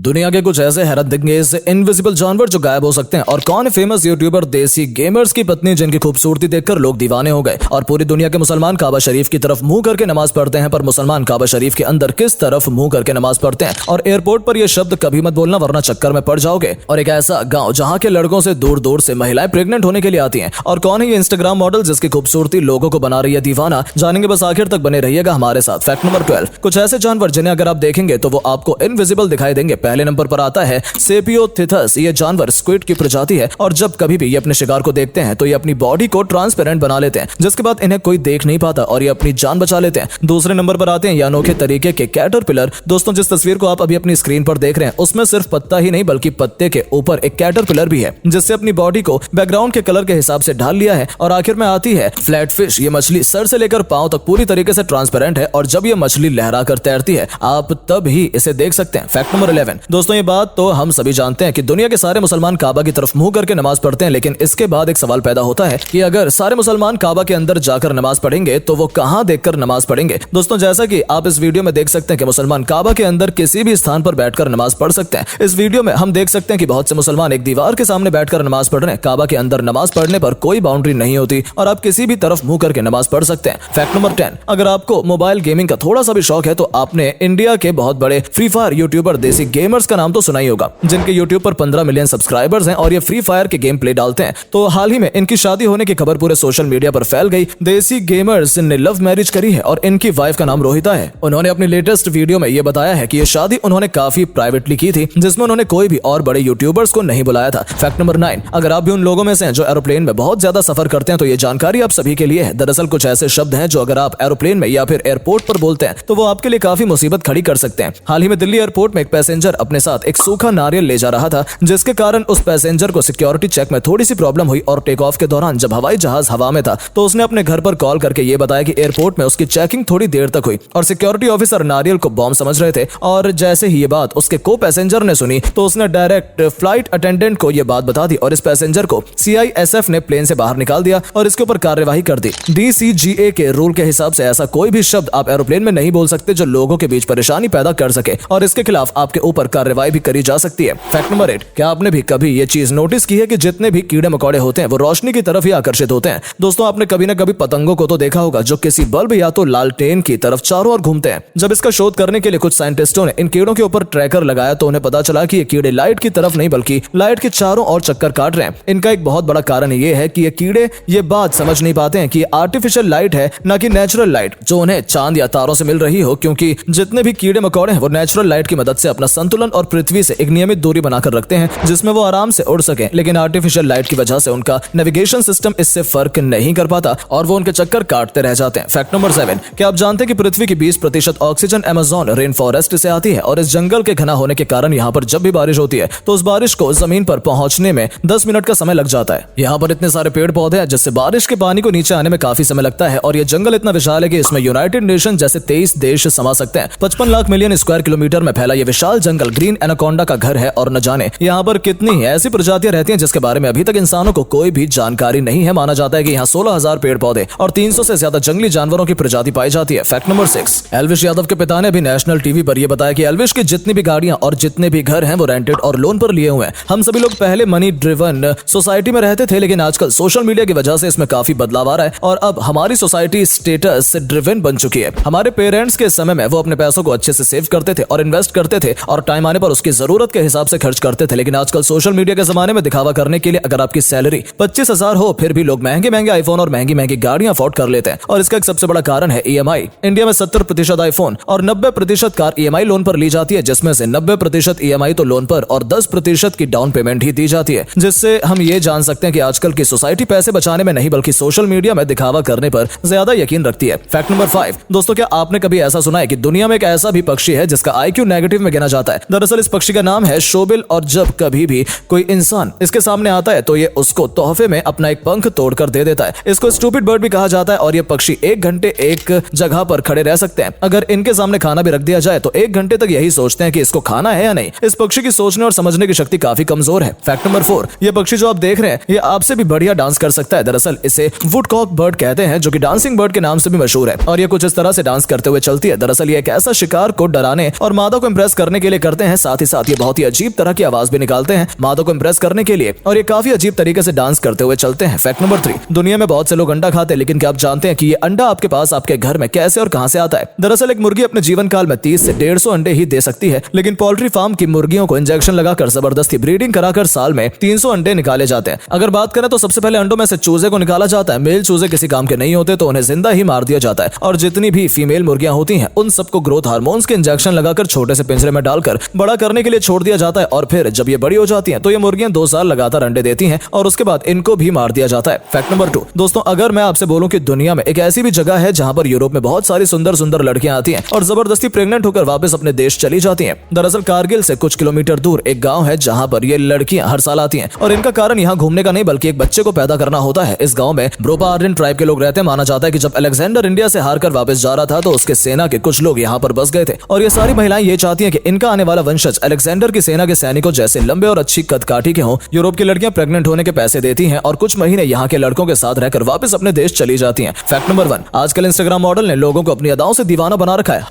दुनिया के कुछ ऐसे हैरतअंगेज इनविजिबल जानवर जो गायब हो सकते हैं और कौन फेमस यूट्यूबर देसी गेमर्स की पत्नी जिनकी खूबसूरती देखकर लोग दीवाने हो गए। और पूरी दुनिया के मुसलमान काबा शरीफ की तरफ मुंह करके नमाज पढ़ते हैं, पर मुसलमान काबा शरीफ के अंदर किस तरफ मुंह करके नमाज पढ़ते हैं। और एयरपोर्ट पर यह शब्द कभी मत बोलना वरना चक्कर में पड़ जाओगे। और एक ऐसा गाँव जहाँ के लड़कों से दूर दूर से महिलाएं प्रेग्नेंट होने के लिए आती है। और कौन है ये इंस्टाग्राम मॉडल जिसकी खूबसूरती लोगों को बना रही है दीवाना, जानेंगे, बस आखिर तक बने रहिएगा हमारे साथ। फैक्ट नंबर 12, कुछ ऐसे जानवर जिन्हें अगर आप देखेंगे तो वो आपको इनविजिबल दिखाई देंगे। पहले नंबर पर आता है सेपियोथिथस। ये जानवर स्क्विड की प्रजाति है और जब कभी भी ये अपने शिकार को देखते हैं तो ये अपनी बॉडी को ट्रांसपेरेंट बना लेते हैं, जिसके बाद इन्हें कोई देख नहीं पाता और ये अपनी जान बचा लेते हैं। दूसरे नंबर पर आते हैं ये अनोखे तरीके के कैटरपिलर। दोस्तों, जिस तस्वीर को आप अभी अपनी स्क्रीन पर देख रहे हैं उसमें सिर्फ पत्ता ही नहीं बल्कि पत्ते के ऊपर एक कैटरपिलर भी है, जिससे अपनी बॉडी को बैकग्राउंड के कलर के हिसाब से ढाल लिया है। और आखिर में आती है फ्लैट फिश। ये मछली सर से लेकर पांव तक पूरी तरीके से ट्रांसपेरेंट है और जब ये मछली लहरा कर तैरती है आप तब ही इसे देख सकते हैं। फैक्ट नंबर 11, दोस्तों ये बात तो हम सभी जानते हैं कि दुनिया के सारे मुसलमान काबा की तरफ मुंह करके नमाज पढ़ते हैं, लेकिन इसके बाद एक सवाल पैदा होता है कि अगर सारे मुसलमान काबा के अंदर जाकर नमाज पढ़ेंगे तो वो कहां देखकर नमाज पढ़ेंगे। दोस्तों, जैसा कि आप इस वीडियो में देख सकते हैं कि मुसलमान काबा के अंदर किसी भी स्थान पर बैठकर नमाज पढ़ सकते हैं। इस वीडियो में हम देख सकते हैं कि बहुत से मुसलमान एक दीवार के सामने बैठकर नमाज पढ़ रहे हैं। काबा के अंदर नमाज पढ़ने पर कोई बाउंड्री नहीं होती और आप किसी भी तरफ मुंह करके नमाज पढ़ सकते हैं। फैक्ट नंबर 10, अगर आपको मोबाइल गेमिंग का थोड़ा सा भी शौक है तो आपने इंडिया के बहुत बड़े फ्री फायर यूट्यूबर देसी गेमर्स का नाम तो सुना ही होगा, जिनके यूट्यूब पर 15 मिलियन सब्सक्राइबर्स हैं और ये फ्री फायर के गेम प्ले डालते हैं। तो हाल ही में इनकी शादी होने की खबर पूरे सोशल मीडिया पर फैल गई। देसी गेमर्स ने लव मैरिज करी है और इनकी वाइफ का नाम रोहिता है। उन्होंने अपनी लेटेस्ट वीडियो में ये बताया है कि ये शादी उन्होंने काफी प्राइवेटली की थी, जिसमें उन्होंने कोई भी और बड़े यूट्यूबर्स को नहीं बुलाया था। फैक्ट नंबर 9, अगर आप भी उन लोगों में से हैं जो एरोप्लेन में बहुत ज्यादा सफर करते हैं तो ये जानकारी आप सभी के लिए है। दरअसल कुछ ऐसे शब्द हैं जो अगर आप एरोप्लेन में या फिर एयरपोर्ट पर बोलते हैं तो वो आपके लिए काफी मुसीबत खड़ी कर सकते हैं। हाल ही में दिल्ली एयरपोर्ट में एक पैसेंजर अपने साथ एक सूखा नारियल ले जा रहा था, जिसके कारण उस पैसेंजर को सिक्योरिटी चेक में थोड़ी सी प्रॉब्लम हुई और टेक ऑफ के दौरान जब हवाई जहाज हवा में था तो उसने अपने घर पर कॉल करके ये बताया कि एयरपोर्ट में उसकी चेकिंग थोड़ी देर तक हुई और सिक्योरिटी ऑफिसर नारियल को बॉम्ब समझ रहे थे। और जैसे ही ये बात उसके को पैसेंजर ने सुनी तो उसने डायरेक्ट फ्लाइट अटेंडेंट को ये बात बता दी और इस पैसेंजर को CISF ने प्लेन से बाहर निकाल दिया और इसके ऊपर कार्यवाही कर दी। DCGA के रूल के हिसाब से ऐसा कोई भी शब्द आप एरोप्लेन में नहीं बोल सकते जो लोगों के बीच परेशानी पैदा कर सके और इसके खिलाफ आपके ऊपर कार्रवाई भी करी जा सकती है। फैक्ट नंबर 8, क्या आपने भी कभी ये चीज नोटिस की है कि जितने भी कीड़े मकोड़े होते हैं वो रोशनी की तरफ ही आकर्षित होते हैं। दोस्तों, आपने कभी ना कभी पतंगों को तो देखा होगा जो किसी बल्ब या तो लालटेन की तरफ चारों ओर घूमते हैं। जब इसका शोध करने के लिए कुछ साइंटिस्टों ने इन कीड़ों के ऊपर ट्रैकर लगाया तो उन्हें पता चला कि ये कीड़े लाइट की तरफ नहीं बल्कि लाइट के चारों ओर चक्कर काट रहे हैं। इनका एक बहुत बड़ा कारण ये है कि ये कीड़े ये बात समझ नहीं पाते हैं कि आर्टिफिशियल लाइट है ना कि नेचुरल लाइट जो उन्हें चांद या तारों से मिल रही हो, क्योंकि जितने भी कीड़े मकोड़े हैं वो नेचुरल लाइट की मदद से अपना संतुलन और पृथ्वी से एक नियमित दूरी बनाकर रखते हैं जिसमें वो आराम से उड़ सके, लेकिन आर्टिफिशियल लाइट की वजह से उनका नेविगेशन सिस्टम इससे फर्क नहीं कर पाता और वो उनके चक्कर काटते रह जाते हैं। फैक्ट नंबर 7, क्या आप जानते हैं कि पृथ्वी की 20% ऑक्सीजन अमेज़न रेन फॉरेस्ट से आती है और इस जंगल के घना होने के कारण यहाँ पर जब भी बारिश होती है तो उस बारिश को जमीन पर पहुंचने में 10 मिनट का समय लग जाता है। यहाँ पर इतने सारे पेड़ पौधे हैं जिससे बारिश के पानी को नीचे आने में काफी समय लगता है और ये जंगल इतना विशाल है कि इसमें यूनाइटेड नेशन जैसे 23 देश समा सकते हैं। 55 लाख मिलियन स्क्वायर किलोमीटर में फैला ये विशाल जंगल ग्रीन एनाकोंडा का घर है और न जाने यहाँ पर कितनी ऐसी प्रजातियां रहती हैं जिसके बारे में अभी तक इंसानों को कोई भी जानकारी नहीं है। माना जाता है कि यहाँ 16,000 पेड़ पौधे और 300 से ज्यादा जंगली जानवरों की प्रजाति पाई जाती है। फैक्ट नंबर 6, एल्विश यादव के पिता ने भी नेशनल टीवी पर यह बताया कि एल्विश की जितनी भी गाड़ियां और जितने भी घर हैं वो रेंटेड और लोन पर लिए हुए हैं। हम सभी लोग पहले मनी ड्रिवन सोसाइटी में रहते थे, लेकिन आजकल सोशल मीडिया की वजह से इसमें काफी बदलाव आ रहा है और अब हमारी सोसाइटी स्टेटस ड्रिवन बन चुकी है। हमारे पेरेंट्स के समय में वो अपने पैसों को अच्छे से सेव करते थे और इन्वेस्ट करते थे और टाइम आने पर उसकी जरूरत के हिसाब से खर्च करते थे, लेकिन आजकल सोशल मीडिया के जमाने में दिखावा करने के लिए अगर आपकी सैलरी 25,000 हो फिर भी लोग महंगे महंगे आईफोन और महंगी महंगी गाड़ियां अफोर्ड कर लेते हैं और इसका एक सबसे बड़ा कारण है EMI। इंडिया में 70% आईफोन और 90% कार EMI लोन पर ली जाती है, जिसमें से 90% EMI तो लोन पर और 10% की डाउन पेमेंट ही दी जाती है, जिससे हम ये जान सकते हैं कि आजकल की सोसाइटी पैसे बचाने में नहीं बल्कि सोशल मीडिया में दिखावा करने पर ज्यादा यकीन रखती है। फैक्ट नंबर 5, दोस्तों क्या आपने कभी ऐसा सुना है कि दुनिया में एक ऐसा भी पक्षी है जिसका IQ नेगेटिव में गिना जाता है। दरअसल इस पक्षी का नाम है शोबिल और जब कभी भी कोई इंसान इसके सामने आता है तो ये उसको तोहफे में अपना एक पंख तोड़कर दे देता है। इसको स्टूपिड बर्ड भी कहा जाता है और ये पक्षी 1 घंटे एक जगह पर खड़े रह सकते हैं। अगर इनके सामने खाना भी रख दिया जाए तो 1 घंटे तक यही सोचते हैं कि इसको खाना है या नहीं। इस पक्षी की सोचने और समझने की शक्ति काफी कमजोर है। फैक्ट नंबर 4, ये पक्षी जो आप देख रहे हैं ये आपसे भी बढ़िया डांस कर सकता है। दरअसल इसे वुडकॉक बर्ड कहते हैं जो कि डांसिंग बर्ड के नाम से भी मशहूर है और ये कुछ इस तरह से डांस करते हुए चलती है। दरअसल ये एक ऐसा शिकार को डराने और मादा को इंप्रेस करने के लिए करती करते हैं, साथ ही साथ ये बहुत ही अजीब तरह की आवाज भी निकालते हैं मादा को इम्प्रेस करने के लिए, और ये काफी अजीब तरीके से डांस करते हुए चलते हैं। फैक्ट नंबर 3, दुनिया में बहुत से लोग अंडा खाते हैं, लेकिन क्या आप जानते हैं कि ये अंडा आपके पास आपके घर में कैसे और कहां से आता है? दरअसल एक मुर्गी अपने जीवन काल में 30 से 150 अंडे ही दे सकती है, लेकिन पोल्ट्री फार्म की मुर्गियों को इंजेक्शन लगाकर जबरदस्ती ब्रीडिंग कराकर साल में 300 अंडे निकाले जाते हैं। अगर बात करें तो सबसे पहले अंडों में से चूजे को निकाला जाता है। मेल चूजे किसी काम के नहीं होते तो उन्हें जिंदा ही मार दिया जाता है, और जितनी भी फीमेल मुर्गियां होती हैं उन सबको ग्रोथ हार्मोन्स के इंजेक्शन लगाकर छोटे से पिंजरे में डालकर बड़ा करने के लिए छोड़ दिया जाता है, और फिर जब ये बड़ी हो जाती हैं तो ये मुर्गियां 2 साल लगातार अंडे देती हैं, और उसके बाद इनको भी मार दिया जाता है। फैक्ट नंबर 2, दोस्तों अगर मैं आपसे बोलूं कि दुनिया में एक ऐसी भी जगह है जहां पर यूरोप में बहुत सारी सुंदर सुंदर लड़कियां आती हैं और जबरदस्ती प्रेग्नेंट होकर वापस अपने देश चली जाती हैं। दरअसल कारगिल से कुछ किलोमीटर दूर एक गांव है जहां पर ये लड़कियां हर साल आती हैं, और इनका कारण यहाँ घूमने का नहीं बल्कि एक बच्चे को पैदा करना होता है। इस गांव में ब्रोपा आर्यन ट्राइब के लोग रहते हैं। माना जाता है कि जब अलेक्जेंडर इंडिया से हारकर वापस जा रहा था तो उसके सेना के कुछ लोग यहाँ पर बस गए थे, और ये सारी महिलाएं ये चाहती हैं कि इनका आने वाला वंशज अलेक्जेंडर की सेना के सैनिकों जैसे लंबे और अच्छी कदकाठी के हों। यूरोप की लड़कियां प्रेग्नेंट होने के पैसे देती हैं और कुछ महीने यहाँ के लड़कों के साथ रहकर वापस अपने देश चली जाती हैं। फैक्ट नंबर 1, आजकल इंस्टाग्राम मॉडल ने लोगों को अपनी अदाओं से दीवाना बना रखा है।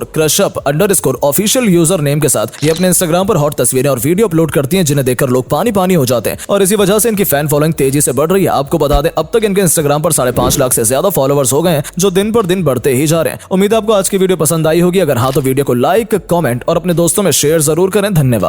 #crush_up_ ऑफिशियल यूजर नेम के साथ ये अपने इंस्टाग्राम पर हॉट तस्वीरें और वीडियो अपलोड करती हैं, जिन्हें देखकर लोग पानी पानी हो जाते हैं, और इसी वजह से इनकी फैन फॉलोइंग तेजी से बढ़ रही है। आपको बता दें अब तक इनके इंस्टाग्राम पर 5.5 लाख से ज्यादा फॉलोअर्स हो गए हैं, जो दिन पर दिन बढ़ते ही जा रहे हैं। उम्मीद है आपको आज की वीडियो पसंद आई होगी। अगर हाँ तो वीडियो को लाइक, कमेंट और अपने दोस्तों में शेयर जरूर करें। धन्यवाद।